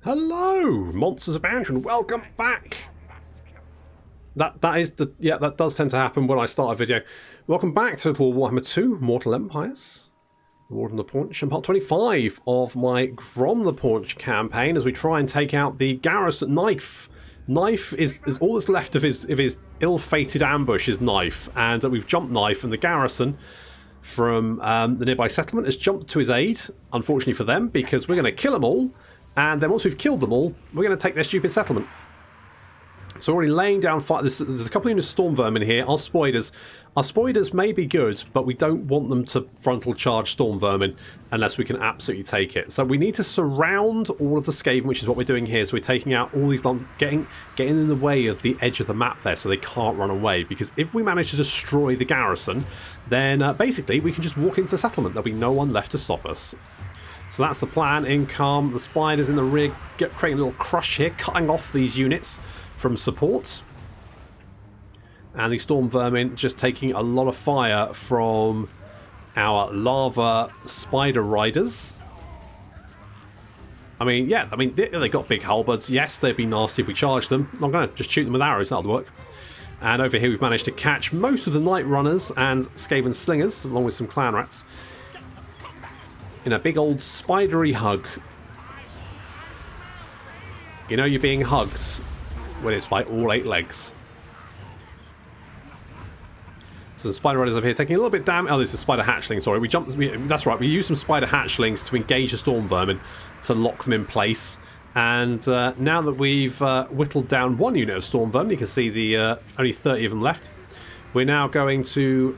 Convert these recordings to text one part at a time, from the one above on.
Hello, MonstersAbound, and welcome back. That does tend to happen when I start a video. Welcome back to Warhammer 2, Mortal Empires. Warden the Paunch, and part 25 of my Grom the Paunch campaign as we try and take out the Garrison. Knife is all that's left of his ill-fated ambush is Knife, and we've jumped Knife, and the Garrison from the nearby settlement has jumped to his aid, unfortunately for them, because we're going to kill them all, and then once we've killed them all, we're going to take their stupid settlement. So already laying down fire. There's a couple of units of storm vermin here. Our spoiders may be good, but we don't want them to frontal charge storm vermin unless we can absolutely take it. So we need to surround all of the Skaven, which is what we're doing here. So we're taking out all these, getting in the way of the edge of the map there, so they can't run away. Because if we manage to destroy the Garrison, then basically we can just walk into the settlement. There'll be no one left to stop us. So that's the plan. In come the spiders in the rear, creating a little crush here, cutting off these units from support, and the storm vermin just taking a lot of fire from our lava spider riders. I mean, yeah, they got big halberds. Yes, they'd be nasty if we charged them. I'm going to just shoot them with arrows, that'll work. And over here we've managed to catch most of the night runners and Skaven slingers, along with some clan rats, in a big old spidery hug. You know you're being hugged when it's by all 8 legs. So the spider riders over here taking a little bit damage. Oh, this is spider hatchling. Sorry, that's right. We used some spider hatchlings to engage the storm vermin to lock them in place. And now that we've whittled down one unit of storm vermin, you can see the only 30 of them left. We're now going to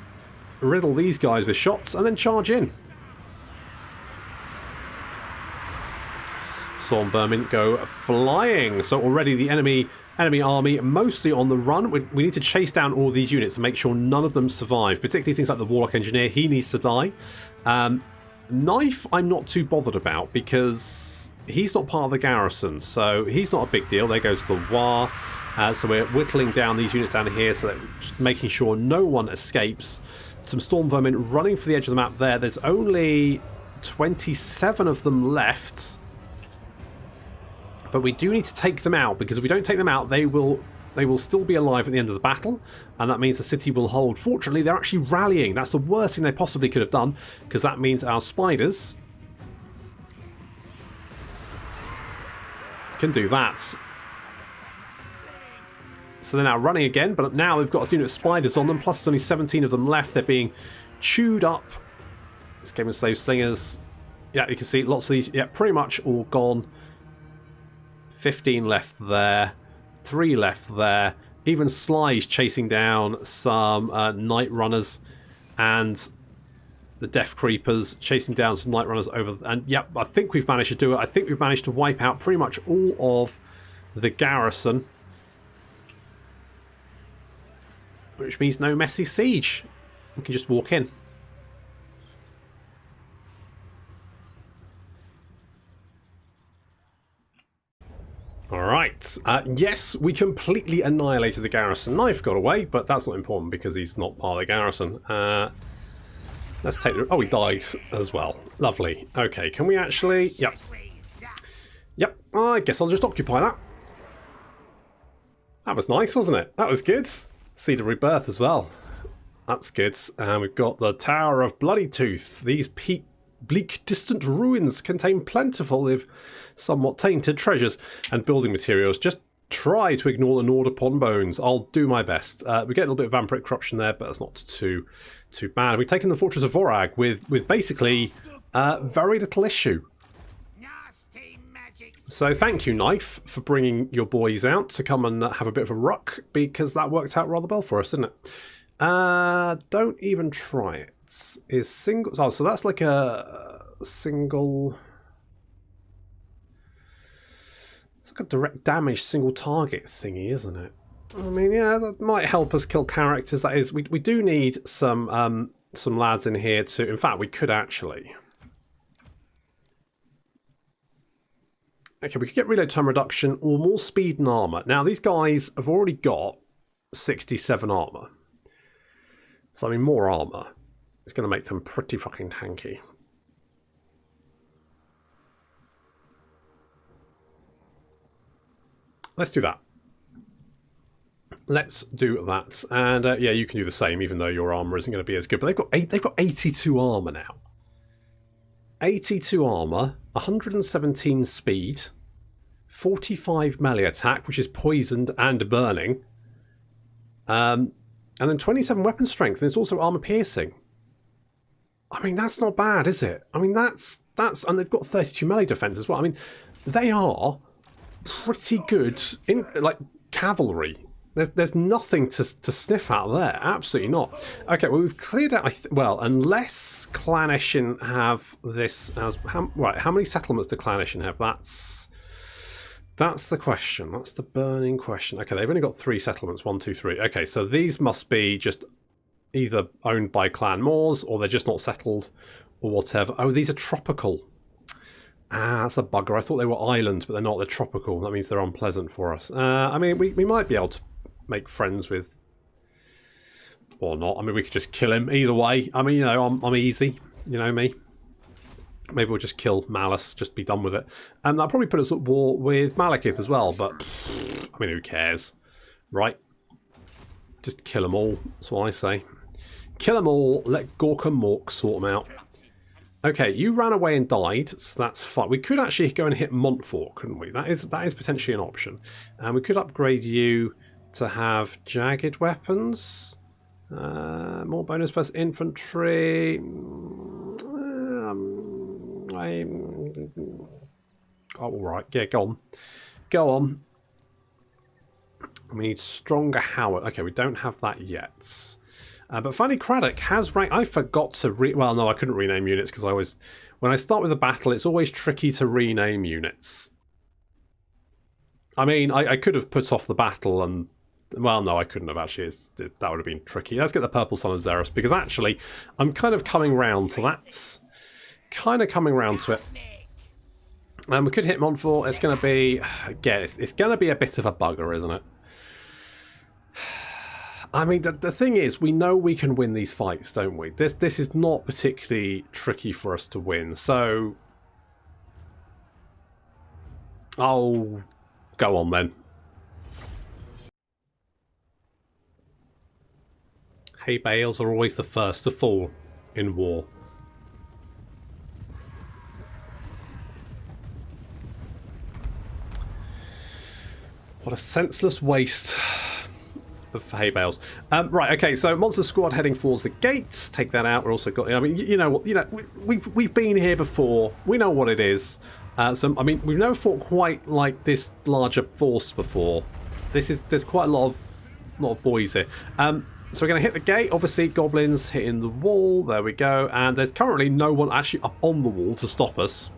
riddle these guys with shots and then charge in. Storm vermin go flying. So already the enemy army mostly on the run. We need to chase down all these units and make sure none of them survive, particularly things like the Warlock Engineer. He needs to die. Knife I'm not too bothered about because he's not part of the Garrison, so he's not a big deal. There goes the War. So we're whittling down these units down here, so that just making sure no one escapes. Some storm vermin running for the edge of the map there. There's only 27 of them left. But we do need to take them out, because if we don't take them out, they will still be alive at the end of the battle, and that means the city will hold. Fortunately, they're actually rallying. That's the worst thing they possibly could have done, because that means our spiders can do that. So they're now running again, but now they've got a unit of spiders on them, plus there's only 17 of them left. They're being chewed up. This game of slave slingers. Yeah, you can see lots of these. Yeah, pretty much all gone. 15 left there, 3 left there. Even Sly's chasing down some night runners, and the Death Creepers chasing down some night runners over. And yep, I think we've managed to do it. I think we've managed to wipe out pretty much all of the Garrison, which means no messy siege. We can just walk in. Alright, yes, we completely annihilated the Garrison. Knife got away, but that's not important because he's not part of the Garrison. Let's take the... Oh, he died as well. Lovely. Okay, can we actually... Yep. Yep, I guess I'll just occupy that. That was nice, wasn't it? That was good. Seed of Rebirth as well. That's good. And we've got the Tower of Bloody Tooth. These bleak, distant ruins contain plentiful, if somewhat tainted, treasures and building materials. Just try to ignore the gnawed upon bones. I'll do my best. We get a little bit of vampiric corruption there, but that's not too bad. We've taken the Fortress of Vorag with basically very little issue. So thank you, Knife, for bringing your boys out to come and have a bit of a ruck, because that worked out rather well for us, didn't it? Don't even try it. Is single... Oh, so that's like a single... It's like a direct damage single target thingy, isn't it? I mean, yeah, that might help us kill characters. That is, we do need some lads in here to... In fact, we could actually... Okay, we could get reload time reduction or more speed and armor. Now, these guys have already got 67 armor. So, I mean, more armor. It's going to make them pretty fucking tanky. Let's do that. Let's do that. And yeah, you can do the same, even though your armor isn't going to be as good. But they've got 82 armor now. 82 armor, 117 speed, 45 melee attack, which is poisoned and burning, and then 27 weapon strength, and it's also armor piercing. I mean, that's not bad, is it? I mean, that's and they've got 32 melee defense as well. I mean, they are pretty good in like cavalry. There's nothing to sniff at there. Absolutely not. Okay, well, we've cleared out... well, unless Clanishin have this as... Right, how many settlements do Clanishin have? That's the question. That's the burning question. Okay, they've only got 3 settlements. 1, 2, 3. Okay, so these must be just either owned by Clan Moors, or they're just not settled, or whatever. Oh, these are tropical. Ah, that's a bugger. I thought they were islands, but they're not. They're tropical. That means they're unpleasant for us. I mean, we might be able to make friends with, or not. I mean, we could just kill him either way. I mean, you know, I'm easy. You know me. Maybe we'll just kill Malice, just be done with it. And that'll probably put us at war with Malekith as well, but I mean, who cares, right? Just kill them all. That's what I say. Kill them all. Let Gorka Mork sort them out. Okay, you ran away and died, so that's fine. We could actually go and hit Montfort, couldn't we? That is potentially an option. And we could upgrade you to have jagged weapons, more bonus plus infantry. All right, yeah, go on. We need stronger Howard. Okay, we don't have that yet. But Fanny Craddock has rank. I forgot to well, no, I couldn't rename units because I always, when I start with a battle, it's always tricky to rename units. I mean, I could have put off the battle and. Well, no, I couldn't have actually. That would have been tricky. Let's get the Purple Son of Xeros, because actually, I'm kind of coming round to that. Kind of coming round to it. We could hit Montfort. It's going to be, again, it's going to be a bit of a bugger, isn't it? I mean, the thing is, we know we can win these fights, don't we? This is not particularly tricky for us to win, so... Oh, go on then. Hay bales are always the first to fall in war. What a senseless waste of hay bales. Right, okay, so monster squad heading towards the gates. Take that out. We're also got. I mean, you know, we've been here before. We know what it is. So I mean, we've never fought quite like this larger force before. There's quite a lot of boys here. So we're going to hit the gate. Obviously, goblins hitting the wall. There we go. And there's currently no one actually up on the wall to stop us.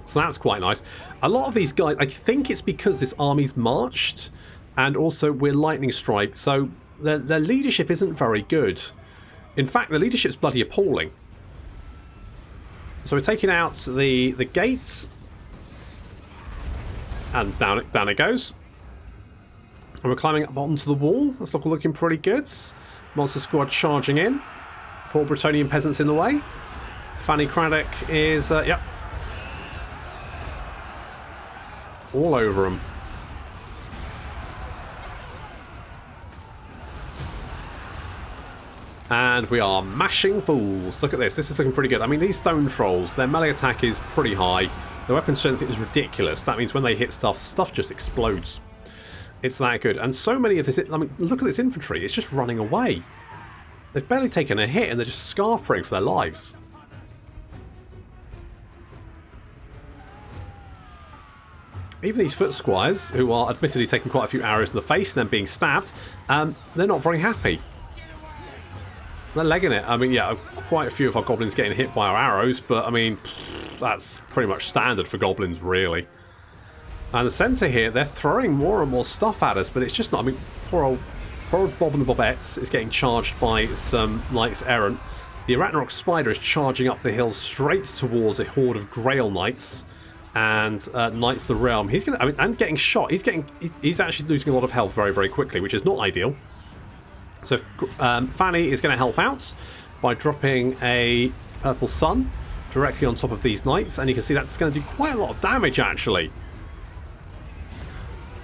So that's quite nice. A lot of these guys, I think it's because this army's marched. And also we're lightning strike. So their leadership isn't very good. In fact, the leadership's bloody appalling. So we're taking out the gates. And down it goes. And we're climbing up onto the wall. That's looking pretty good. Monster squad charging in. Poor Bretonian peasants in the way. Fanny Craddock is, yep. All over them. And we are mashing fools. Look at this. This is looking pretty good. I mean, these stone trolls, their melee attack is pretty high. Their weapon strength is ridiculous. That means when they hit stuff just explodes. It's that good. And so many of this... I mean, look at this infantry. It's just running away. They've barely taken a hit and they're just scarpering for their lives. Even these foot squires, who are admittedly taking quite a few arrows in the face and then being stabbed, they're not very happy. They're legging it. I mean, yeah, quite a few of our goblins getting hit by our arrows, but I mean, that's pretty much standard for goblins, really. And the centre here, they're throwing more and more stuff at us, but it's just not... I mean, poor old Bob and the Bobettes is getting charged by some Knights Errant. The Arachnarok Spider is charging up the hill straight towards a horde of Grail Knights and Knights of the Realm. He's going to... I mean, and getting shot. He's actually losing a lot of health very, very quickly, which is not ideal. So Fanny is going to help out by dropping a Purple Sun directly on top of these Knights, and you can see that's going to do quite a lot of damage, actually.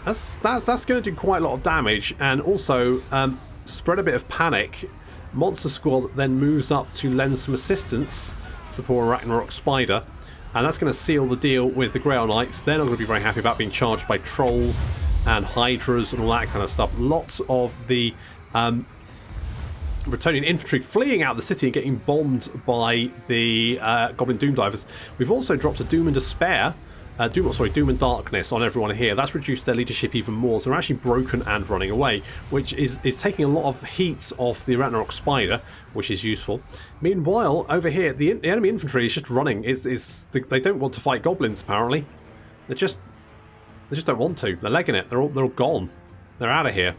That's going to do quite a lot of damage, and also spread a bit of panic. Monster Squad then moves up to lend some assistance to poor Ragnarok Spider, and that's going to seal the deal with the Grail Knights. They're not going to be very happy about being charged by trolls and hydras and all that kind of stuff. Lots of the Bretonnian infantry fleeing out of the city and getting bombed by the Goblin Doom Divers. We've also dropped a Doom and Despair, Doom and Darkness on everyone here. That's reduced their leadership even more, so they're actually broken and running away, which is taking a lot of heat off the Ragnarok Spider, which is useful. Meanwhile, over here, the enemy infantry is just running. They don't want to fight goblins, apparently. They just don't want to. They're legging it. They're all gone. They're out of here.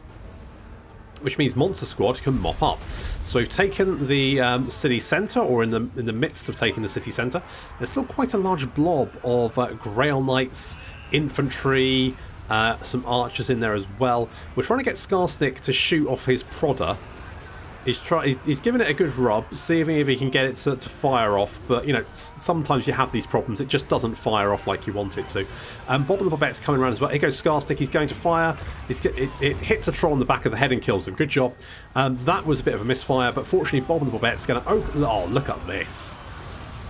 Which means Monster Squad can mop up. So we've taken the city centre, or in the midst of taking the city centre. There's still quite a large blob of Grail Knights, infantry, some archers in there as well. We're trying to get Skarsnik to shoot off his prodder. He's giving it a good rub, seeing if he can get it to fire off, but you know, sometimes you have these problems. It just doesn't fire off like you want it to. Bob and the Bobette's coming around as well. Here goes Skarsnik. He's going to fire. It hits a troll on the back of the head and kills him. Good job. That was a bit of a misfire, but fortunately Bob and the Bobette's going to open. Oh, look at this.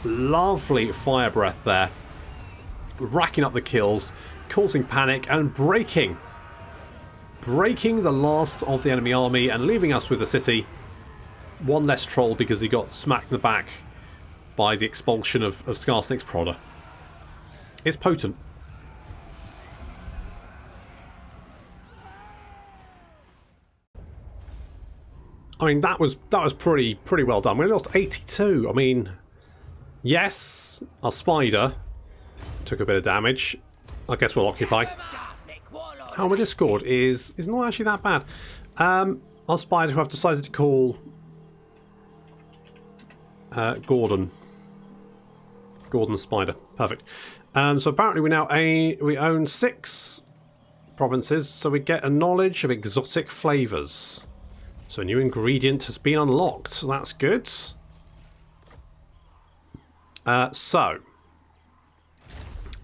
Lovely fire breath there. Racking up the kills, causing panic and breaking the last of the enemy army and leaving us with the city. One less troll because he got smacked in the back by the expulsion of Skarsnik's prodder. It's potent. I mean, that was pretty well done. We lost 82. I mean, yes, our spider took a bit of damage. I guess we'll occupy. How my Discord is not actually that bad. Our spider, who I've decided to call Gordon the Spider. Perfect. So apparently we own 6 provinces, so we get a knowledge of exotic flavours. So a new ingredient has been unlocked. So that's good. So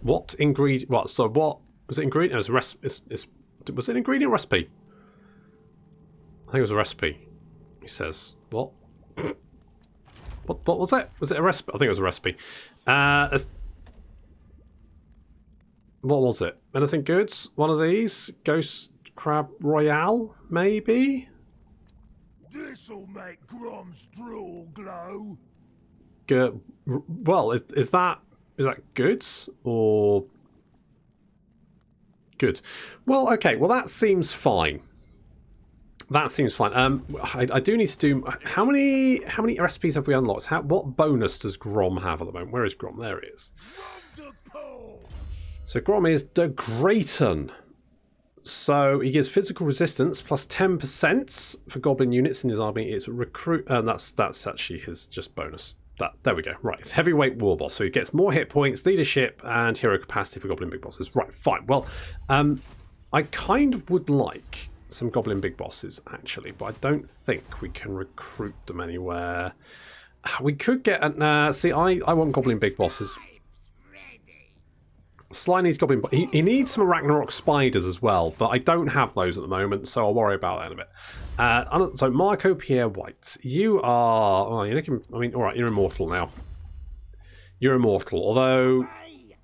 what ingredient? What? So what was it? Ingredient? It was a recipe. Was it an ingredient recipe? I think it was a recipe. He says what? What was it? Was it a recipe? I think it was a recipe. What was it? Anything good? One of these? Ghost Crab Royale, maybe? This'll make Grom's drool glow. Good. Well, is that good or good? Well, okay. Well, that seems fine. That seems fine. I do need to do. How many recipes have we unlocked? What bonus does Grom have at the moment? Where is Grom? There he is. So Grom is the Greaton. So he gives physical resistance plus 10% for goblin units in his army. It's recruit. That's actually his just bonus. There we go. Right, it's heavyweight war boss. So he gets more hit points, leadership, and hero capacity for goblin big bosses. Right, fine. Well, I kind of would like some goblin big bosses actually, but I don't think we can recruit them anywhere. We could get see, I want goblin big bosses. Sly needs goblin. He needs some Ragnarok spiders as well, but I don't have those at the moment, so I'll worry about that in a bit. So Marco Pierre White, you are. Oh, you're looking. I mean, all right, you're immortal now. You're immortal, although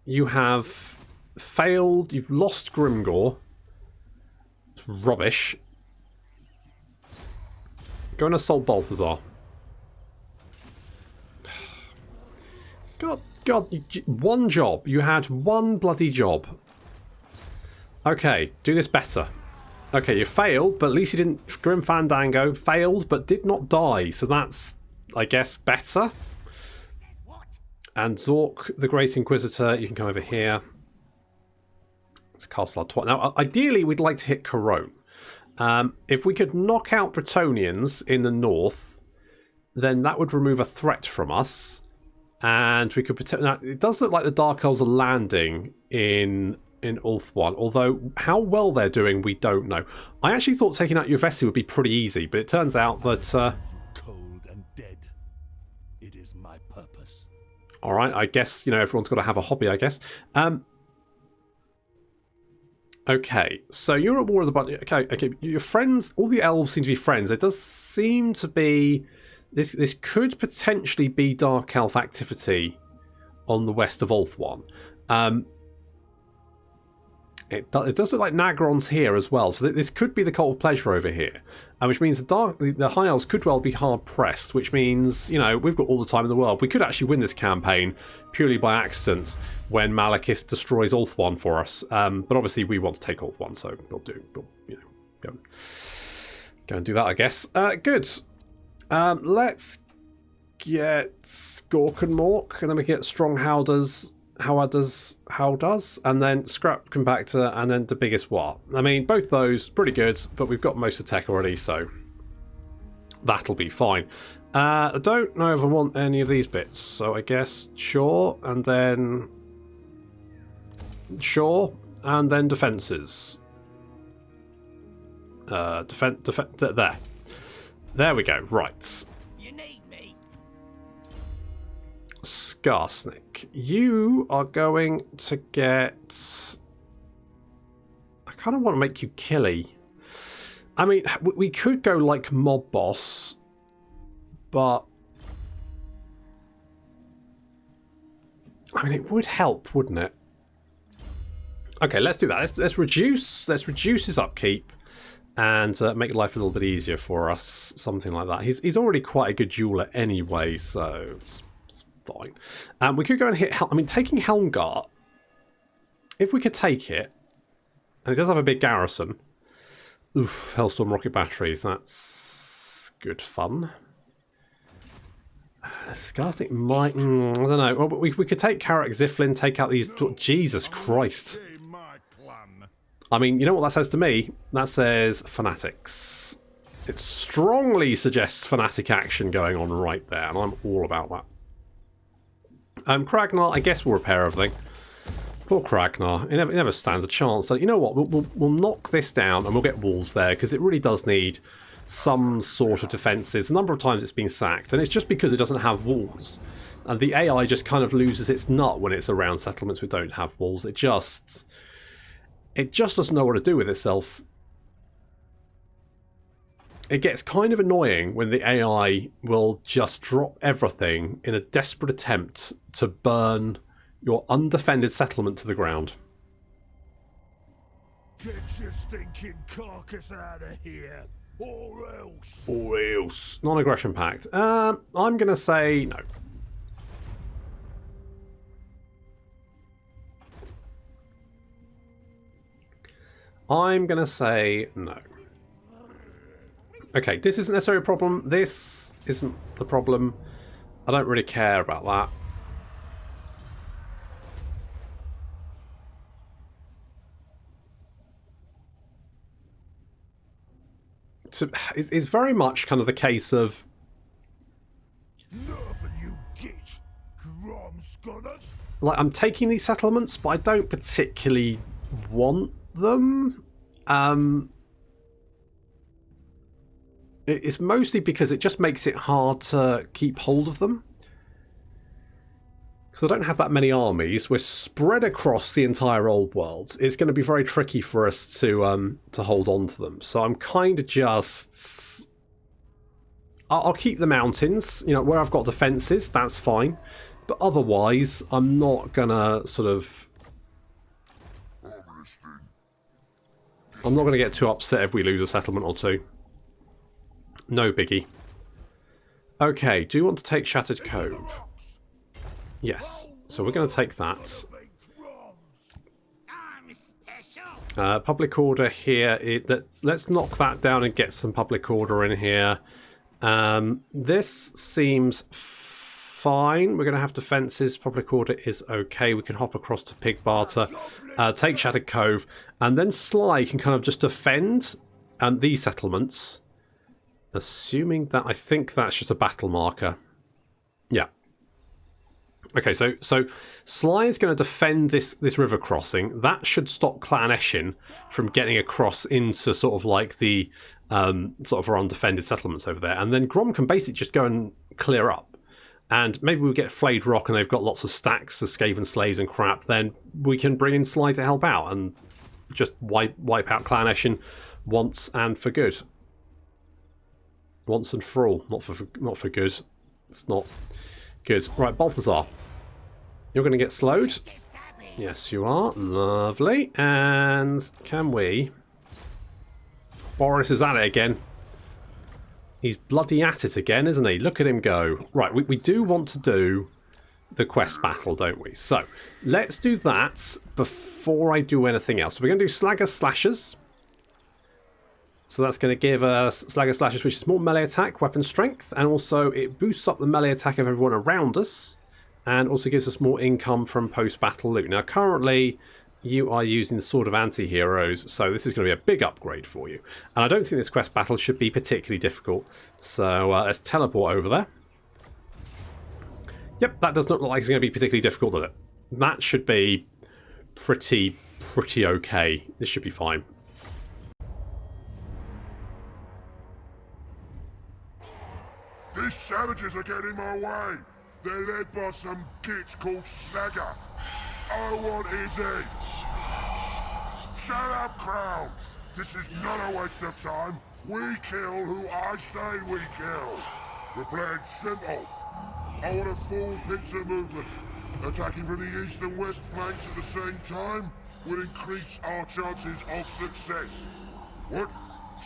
you have failed. You've lost Grimgore. It's rubbish. Go and assault Balthazar. God, one job. You had one bloody job. Okay, do this better. Okay, you failed, but at least you didn't. Grim Fandango failed, but did not die. So that's, I guess, better. And Zork, the Great Inquisitor, you can come over here. It's Castle Twice. Now, ideally, we'd like to hit Corone. If we could knock out Bretonnians in the north, then that would remove a threat from us. And we could protect. Now, it does look like the Dark Elves are landing in Ulthuan, although how well they're doing, we don't know. I actually thought taking out Uvesi would be pretty easy, but it turns out that. Cold and dead. It is my purpose. All right, I guess everyone's got to have a hobby, I guess. Okay, so you're at war with a bunch. Okay, your friends, all the elves seem to be friends. It does seem to be this could potentially be dark elf activity on the west of Ulthuan. It does look like Nagron's here as well, so this could be the Cult of Pleasure over here, which means the High Elves could well be hard pressed. Which means, you know, we've got all the time in the world. We could actually win this campaign purely by accident when Malekith destroys Ulthuan for us. But obviously, we want to take Ulthuan, so we'll go and do that, I guess. Good. Let's get Gork and Mork, and then we get Strong Howders. How does, and then Scrap Compactor, and then the biggest what? I mean, both those pretty good, but we've got most of the tech already, so that'll be fine. I don't know if I want any of these bits, so I guess sure, and then defenses. There we go. Right. Skarsnik, you are going to get... I kind of want to make you killy. I mean, we could go like mob boss, but I mean, it would help, wouldn't it? Okay, let's do that. Let's reduce his upkeep and make life a little bit easier for us. Something like that. He's already quite a good jeweler anyway, so fine. We could go and hit... I mean, taking Helmgart, if we could take it, and it does have a big garrison. Oof, Hellstorm rocket batteries, that's good fun. Skarsnik might... I don't know. Well, we could take Karak Ziflin, take out these... Jesus Christ. I mean, you know what that says to me? That says Fanatics. It strongly suggests Fanatic action going on right there, and I'm all about that. Kragnar, I guess we'll repair everything. Poor Kragnar, he never stands a chance. So you know what, we'll knock this down and we'll get walls there, because it really does need some sort of defences. A number of times it's been sacked, and it's just because it doesn't have walls. And the AI just kind of loses its nut when it's around settlements we don't have walls. It just doesn't know what to do with itself. It gets kind of annoying when the AI will just drop everything in a desperate attempt to burn your undefended settlement to the ground. Get your stinking carcass out of here, or else. Or else. Non-aggression pact. I'm going to say no. I'm going to say no. Okay, this isn't necessarily a problem. This isn't the problem. I don't really care about that. So it's very much kind of the case of... Like, I'm taking these settlements, but I don't particularly want them. It's mostly because it just makes it hard to keep hold of them. Because I don't have that many armies. We're spread across the entire old world. It's going to be very tricky for us to hold on to them. So I'm kind of just... I'll keep the mountains. You know, where I've got defences, that's fine. But otherwise, I'm not going to sort of... I'm not going to get too upset if we lose a settlement or two. No biggie. Okay, do you want to take Shattered Cove? Yes, so we're going to take that. Public order here. Let's knock that down and get some public order in here. This seems fine. We're going to have defences. Public order is okay. We can hop across to Pig Barter, take Shattered Cove, and then Sly can kind of just defend these settlements. Assuming that, I think that's just a battle marker. Yeah. Okay, so Sly is going to defend this river crossing. That should stop Clan Eshin from getting across into sort of like the sort of our undefended settlements over there. And then Grom can basically just go and clear up. And maybe we'll get Flayed Rock and they've got lots of stacks of Skaven slaves and crap. Then we can bring in Sly to help out. And just wipe out Clanation once and for good. Once and for all, not for good. It's not good. Right, Balthazar, you're going to get slowed. Yes, you are. Lovely. And can we? Boris is at it again. He's bloody at it again, isn't he? Look at him go. Right, we do want to do the quest battle, don't we? So let's do that before I do anything else. So we're going to do Slagger Slashers. So that's going to give us Slagger Slashers, which is more melee attack, weapon strength, and also it boosts up the melee attack of everyone around us, and also gives us more income from post-battle loot. Now, currently, you are using the Sword of Anti-Heroes, so this is going to be a big upgrade for you. And I don't think this quest battle should be particularly difficult. So let's teleport over there. Yep, that does not look like it's going to be particularly difficult, does it? That should be pretty okay. This should be fine. These savages are getting in my way. They're led by some git called Slagger. I want his head. Shut up, crowd. This is not a waste of time. We kill who I say we kill. We're playing simple. I want a full pincer movement. Attacking from the east and west flanks at the same time will increase our chances of success. What?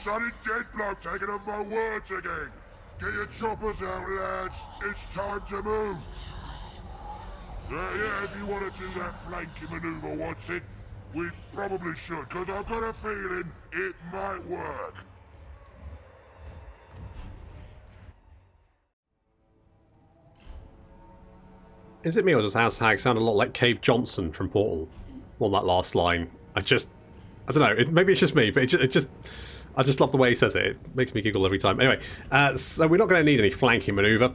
Sonny Deadblood taking up my words again. Get your choppers out, lads. It's time to move. Yeah, if you want to do that flanking maneuver, Watson, we probably should, because I've got a feeling it might work. Is it me or does Azhag sound a lot like Cave Johnson from Portal on that last line? I don't know. Maybe it's just me, but I just love the way he says it. It makes me giggle every time. Anyway, so we're not going to need any flanking maneuver.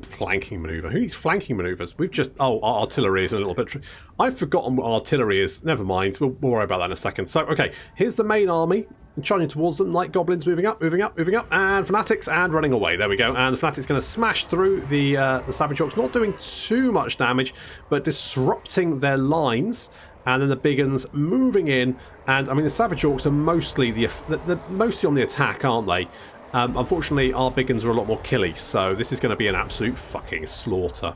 Flanking maneuver? Who needs flanking maneuvers? We've just... Oh, our artillery is a little bit... I've forgotten what artillery is. Never mind. We'll worry about that in a second. So, okay. Here's the main army. Charging towards them like goblins, moving up, and fanatics, and running away. There we go. And the fanatics going to smash through the Savage Orcs, not doing too much damage, but disrupting their lines. And then the big uns moving in, and I mean the Savage Orcs are mostly mostly on the attack, aren't they? Unfortunately, our big uns are a lot more killy, so this is going to be an absolute fucking slaughter.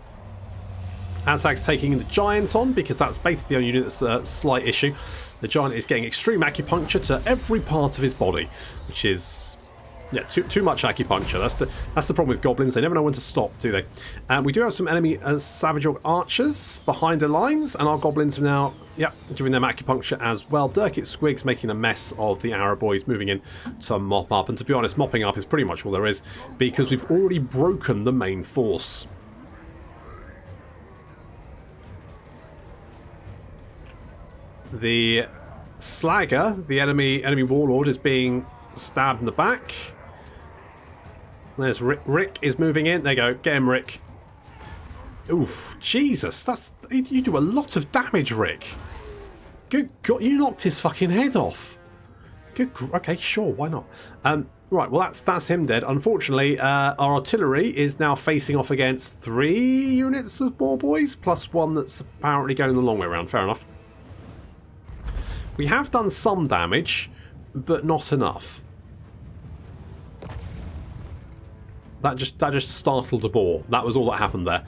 Azhag's taking the Giant on, because that's basically the only unit that's a slight issue. The Giant is getting extreme acupuncture to every part of his body, which is... yeah, too much acupuncture. That's the problem with goblins. They never know when to stop, do they? And we do have some enemy Savage Orc archers behind the lines, and our goblins are now, giving them acupuncture as well. Dirkit Squigs making a mess of the Arrow boys, moving in to mop up. And to be honest, mopping up is pretty much all there is, because we've already broken the main force. The Slagger, the enemy warlord, is being stabbed in the back. There's Rick. Rick is moving in. There you go. Get him, Rick. Oof. Jesus. You do a lot of damage, Rick. Good God. You knocked his fucking head off. Okay, sure. Why not? Right. Well, that's him dead. Unfortunately, our artillery is now facing off against 3 units of boar boys, plus 1 that's apparently going the long way around. Fair enough. We have done some damage, but not enough. That just startled a boar. That was all that happened there.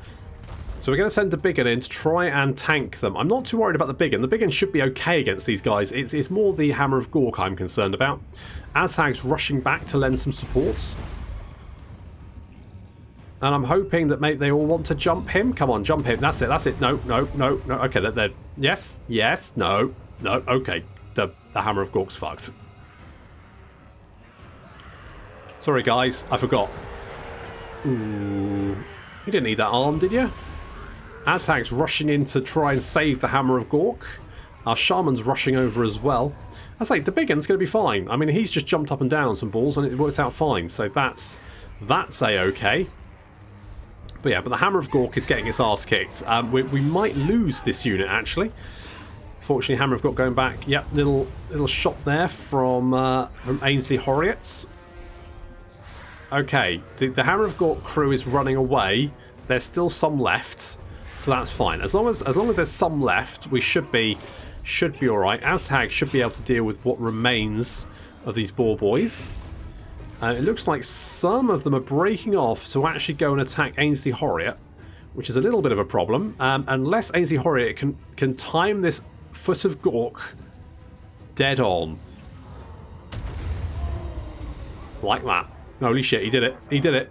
So we're going to send the big un in to try and tank them. I'm not too worried about the big un. The big un should be okay against these guys. It's more the Hammer of Gork I'm concerned about. Azhag's rushing back to lend some support. And I'm hoping that they all want to jump him. Come on, jump him. That's it. No. Okay, they're... Yes, no, okay. The Hammer of Gork's fucked. Sorry, guys. I forgot. Ooh. You didn't need that arm, did you? Azhag's rushing in to try and save the Hammer of Gork. Our Shaman's rushing over as well. I say, the big un's going to be fine. I mean, he's just jumped up and down on some balls and it worked out fine. So that's A-okay. But yeah, but the Hammer of Gork is getting its arse kicked. We might lose this unit, actually. Fortunately, Hammer of Gork going back. Yep, little shot there from Ainsley Horiots. Okay, the Hammer of Gork crew is running away. There's still some left, so that's fine. As long as there's some left, we should be should be alright. Azhag should be able to deal with what remains of these boar boys. It looks like some of them are breaking off to actually go and attack Ainsley Horriot, which is a little bit of a problem. Unless Ainsley Horriot can time this Foot of Gork dead on. Like that. Holy shit, he did it. He did it.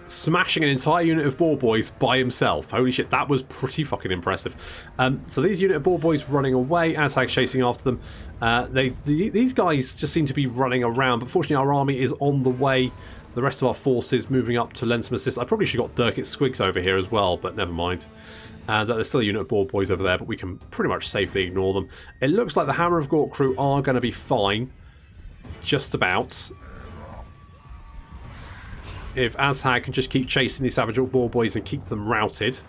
Smashing an entire unit of boar boys by himself. Holy shit, that was pretty fucking impressive. So these unit of boar boys running away, Azhag chasing after them. These guys just seem to be running around, but fortunately our army is on the way. The rest of our forces moving up to lend some assist. I probably should have got Dirkit Squigs over here as well, but never mind. There's still a unit of boar boys over there, but we can pretty much safely ignore them. It looks like the Hammer of Gork crew are going to be fine. Just about. If Azhag can just keep chasing these Savage Orc boar boys and keep them routed.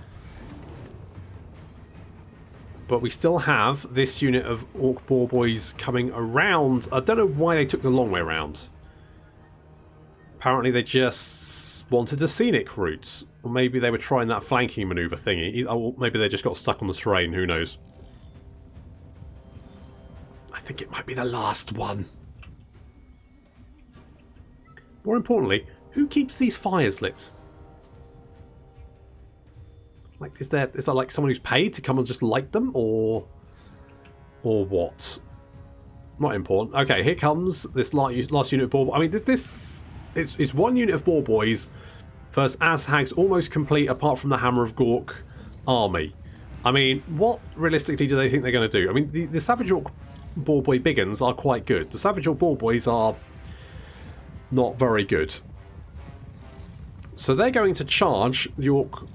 But we still have this unit of Orc boar boys coming around. I don't know why they took the long way around. Apparently they just wanted a scenic route. Or maybe they were trying that flanking manoeuvre thingy. Or maybe they just got stuck on the terrain, who knows. I think it might be the last one. More importantly, who keeps these fires lit? Like, is there like someone who's paid to come and just light them, or what? Not important. Okay, here comes this last unit of boar. I mean, this is one unit of boar boys. First, Azhag's almost complete, apart from the Hammer of Gork army. I mean, what realistically do they think they're going to do? I mean, the Savage Orc boar boy biggins are quite good. The Savage Orc boar boys are not very good. So they're going to charge the Orc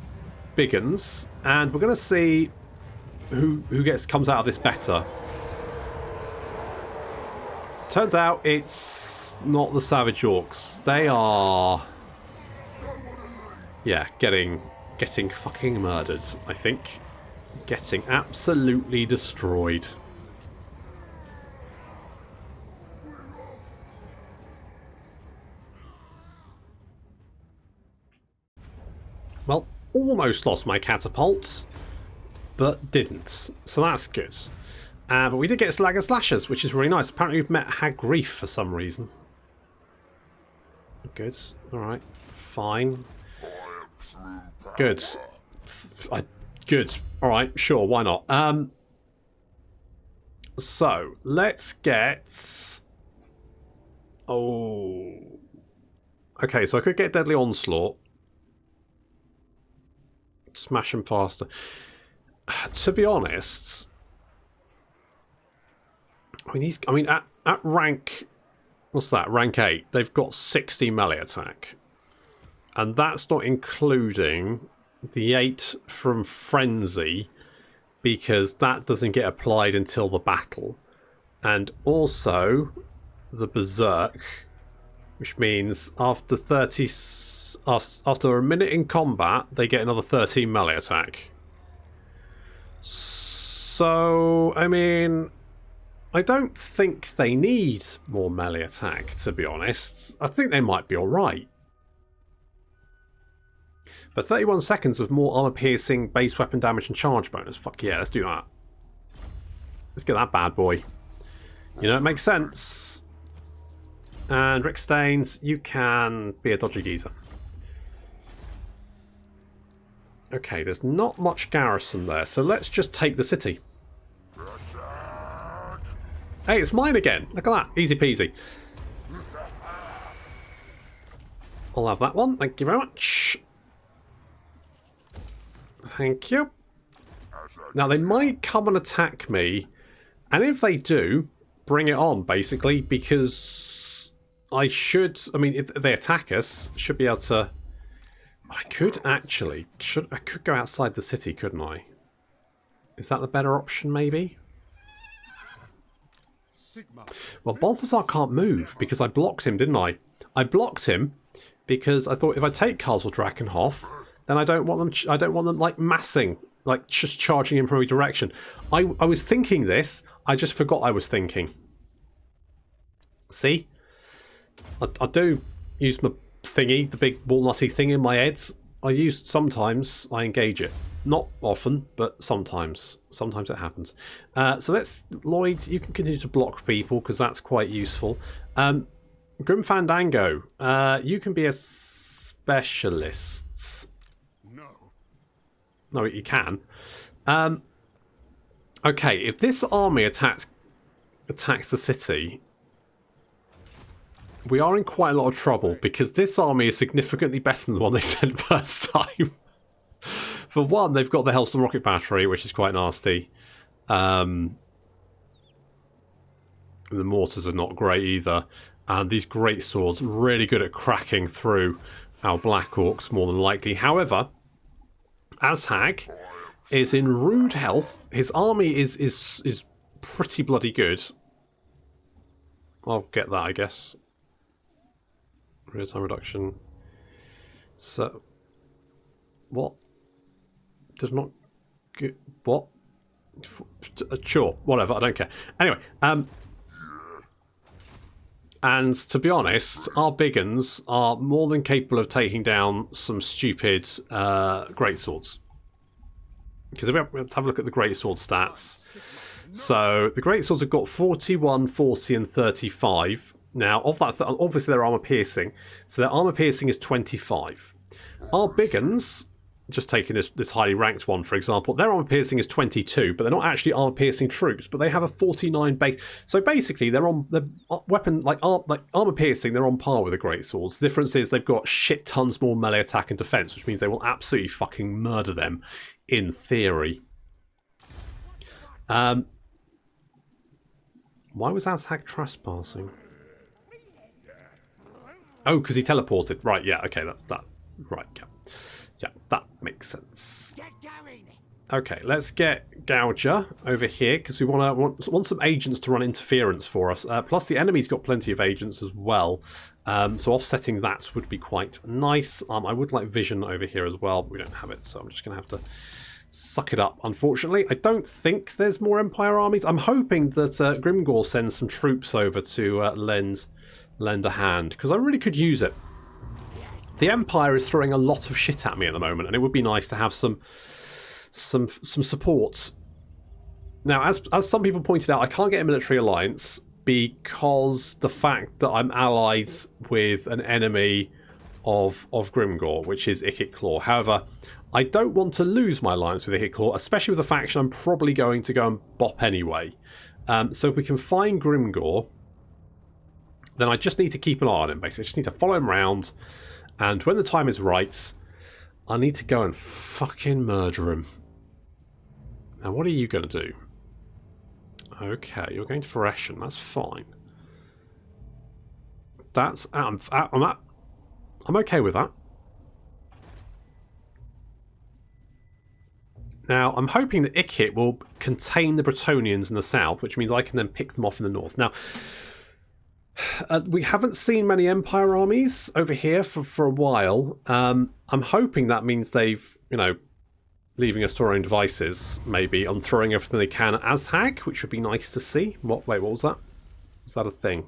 biggins, and we're going to see who comes out of this better. Turns out it's not the Savage Orcs. They are, yeah, getting fucking murdered, I think. Getting absolutely destroyed. Well, almost lost my catapults, but didn't. So that's good. But we did get Slag and Slashers, which is really nice. Apparently we've met Hag Grief for some reason. Good. Alright. Fine. Good. Good. Alright, sure, why not? So, let's get... Oh... Okay, so I could get Deadly Onslaught. Smash him faster. To be honest, I mean, at rank, what's that? Rank 8, they've got 60 melee attack, and that's not including the 8 from Frenzy, because that doesn't get applied until the battle, and also the Berserk, which means after a minute in combat, they get another 13 melee attack. So, I mean, I don't think they need more melee attack, to be honest. I think they might be alright. But 31 seconds of more armor piercing, base weapon damage, and charge bonus. Fuck yeah, let's do that. Let's get that bad boy. You know, it makes sense. And Rick Staines, you can be a dodgy geezer. Okay, there's not much garrison there, so let's just take the city. Hey, it's mine again. Look at that. Easy peasy. I'll have that one. Thank you very much. Thank you. Now, they might come and attack me, and if they do, bring it on, basically, because I mean, if they attack us, should be able to... I could actually... I could go outside the city, couldn't I? Is that the better option, maybe? Well, Balthazar can't move because I blocked him, didn't I? I blocked him because I thought if I take Castle Drakenhof, then I don't want them like massing, like just charging in from every direction. I was thinking this. I just forgot I was thinking. See, I do use my thingy, the big walnutty thing in my head. Sometimes I engage it. Not often, but sometimes. Sometimes it happens. So let's... Lloyd, you can continue to block people, because that's quite useful. Grim Fandango, you can be a specialist. No, you can. Okay, if this army attacks the city, we are in quite a lot of trouble, because this army is significantly better than the one they sent first time. For one, they've got the Hellstorm Rocket Battery, which is quite nasty. The mortars are not great either. And these great swords, really good at cracking through our Black Orcs, more than likely. However, Azhag is in rude health. His army is pretty bloody good. I'll get that, I guess. Real time reduction. So, what? Did not get what? Sure, whatever. I don't care. Anyway, and to be honest, our big uns are more than capable of taking down some stupid greatswords. Because let's have a look at the greatsword stats. So the greatswords have got 41, 40, and 35. Now, of that, obviously they're armor piercing, so their armor piercing is 25. Our big uns, just taking this highly ranked one, for example, their armor piercing is 22, but they're not actually armor piercing troops, but they have a 49 base. So basically, they're weapon like armor piercing. They're on par with the greatswords. The difference is they've got shit tons more melee attack and defense, which means they will absolutely fucking murder them, in theory. Why was Azhag trespassing? Oh, because he teleported. Right, yeah, okay, that's that. Right, yeah. Yeah, that makes sense. Okay, let's get Gouger over here, because we want some agents to run interference for us. Plus, the enemy's got plenty of agents as well. So offsetting that would be quite nice. I would like vision over here as well, but we don't have it, so I'm just going to have to suck it up, unfortunately. I don't think there's more Empire armies. I'm hoping that Grimgor sends some troops over to lend a hand, because I really could use it. The Empire is throwing a lot of shit at me at the moment, and it would be nice to have some support. Now, as some people pointed out, I can't get a military alliance because the fact that I'm allied with an enemy of Grimgor, which is Ikit Claw. However, I don't want to lose my alliance with Ikit Claw, especially with a faction I'm probably going to go and bop anyway. So if we can find Grimgor, then I just need to keep an eye on him, basically. I just need to follow him around, and when the time is right, I need to go and fucking murder him. Now, what are you going to do? Okay, you're going to Foreshen. That's fine. That's... I'm okay with that. Now, I'm hoping that Ikit will contain the Bretonnians in the south, which means I can then pick them off in the north. Now, we haven't seen many Empire armies over here for a while. I'm hoping that means they've, leaving us to our own devices, maybe, on throwing everything they can at Azhag, which would be nice to see. Wait, what was that? Was that a thing?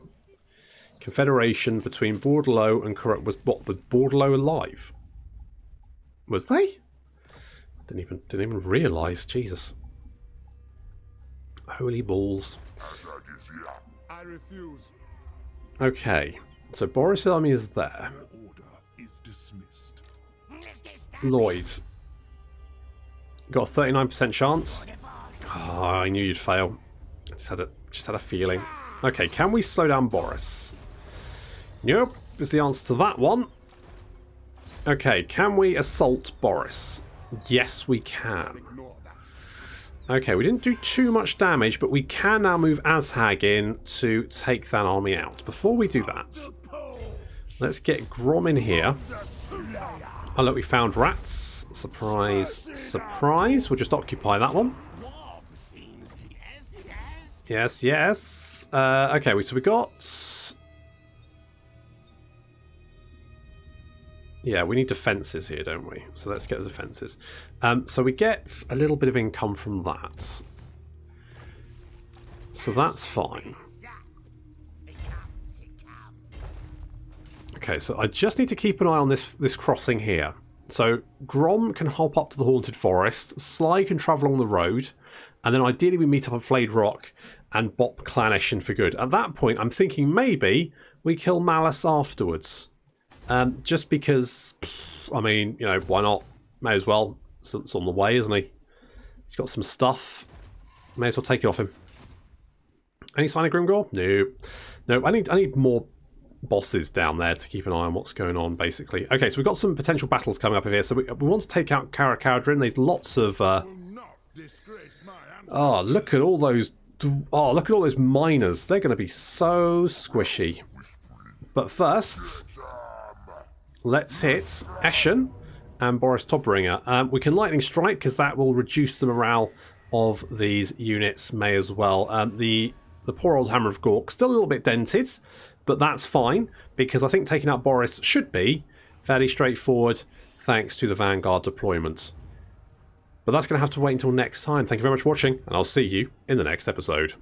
Confederation between Bordelot and Corrupt. Was Bordelot alive? Was they? I didn't even realise. Jesus. Holy balls. I refuse. Okay, so Boris' army is there. Order is dismissed. Lloyd. Got a 39% chance. Oh, I knew you'd fail. Just had a feeling. Okay, can we slow down Boris? Nope, is the answer to that one. Okay, can we assault Boris? Yes, we can. Okay, we didn't do too much damage, but we can now move Azhag in to take that army out. Before we do that, let's get Grom in here. Oh, look, we found rats. Surprise, surprise. We'll just occupy that one. Yes, yes. Okay, so we got... Yeah, we need defences here, don't we? So let's get the defences. So we get a little bit of income from that. So that's fine. Okay, so I just need to keep an eye on this crossing here. So Grom can hop up to the Haunted Forest, Sly can travel along the road, and then ideally we meet up at Flayed Rock and bop Clanishan for good. At that point, I'm thinking maybe we kill Malice afterwards. Just because, I mean, you know, why not? May as well. It's on the way, isn't he? He's got some stuff. May as well take it off him. Any sign of Grimgore? No. No, I need more bosses down there to keep an eye on what's going on, basically. Okay, so we've got some potential battles coming up here. So we want to take out Karakadrin. There's lots of... oh, look at all those... oh, look at all those miners. They're going to be so squishy. But first, let's hit Eshen and Boris Tobringer. We can Lightning Strike because that will reduce the morale of these units, may as well. The poor old Hammer of Gork, still a little bit dented, but that's fine because I think taking out Boris should be fairly straightforward thanks to the Vanguard deployment. But that's going to have to wait until next time. Thank you very much for watching, and I'll see you in the next episode.